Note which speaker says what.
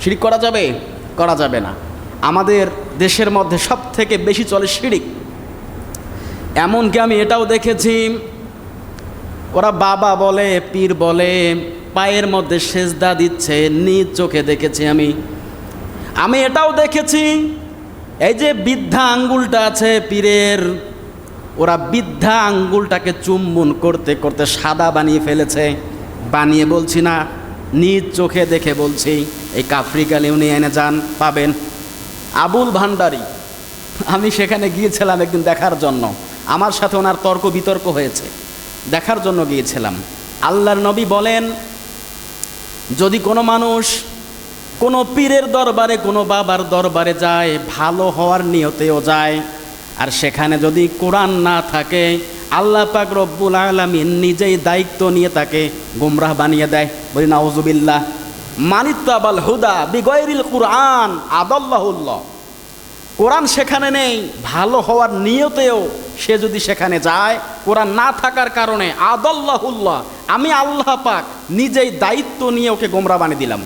Speaker 1: শিরিক করা যাবে? করা যাবে না। আমাদের দেশের মধ্যে সব থেকে বেশি চলে শিরিক। এমনকি আমি এটাও দেখেছি, ওরা বাবা বলে, পীর বলে, পায়ের মধ্যে সেজদা দিচ্ছে, নিজ চোখে দেখেছি আমি এটাও দেখেছি, এই যে বৃদ্ধা আঙ্গুলটা আছে পীরের, ওরা বৃদ্ধা আঙ্গুলটাকে চুম্বন করতে করতে সাদা বানিয়ে ফেলেছে। বানিয়ে বলছি না, নিজ চোখে দেখে বলছি। এই কাফরিকাল ইউনিয়নে যান, পাবেন। আবুল ভান্ডারী, আমি সেখানে গিয়েছিলাম একদিন দেখার জন্য। আমার সাথে ওনার তর্ক বিতর্ক হয়েছে, দেখার জন্য গিয়েছিলাম। আল্লাহর নবী বলেন, যদি কোনো মানুষ কোনো পীরের দরবারে, কোনো বাবার দরবারে যায়, ভালো হওয়ার নিয়তেও যায়, আর সেখানে যদি কোরআন না থাকে, আল্লাহ পাক রব্বুল আলামিন নিজেই দায়িত্ব নিয়ে তাকে গুমরাহ বানিয়ে দেয়। বলি নাউজুবিল্লাহ। মানিত্তাবাল হুদা বিগয়রিল কুরআন আদাল্লাহুল্লাহ। কোরআন সেখানে নেই, ভালো হওয়ার নিয়তেও সে যদি সেখানে যায়, কোরআন না থাকার কারণে আদাল্লাহুল্লাহ, আমি আল্লাহ পাক নিজেই দায়িত্ব নিয়ে ওকে গোমরাহ বানিয়ে দিলাম।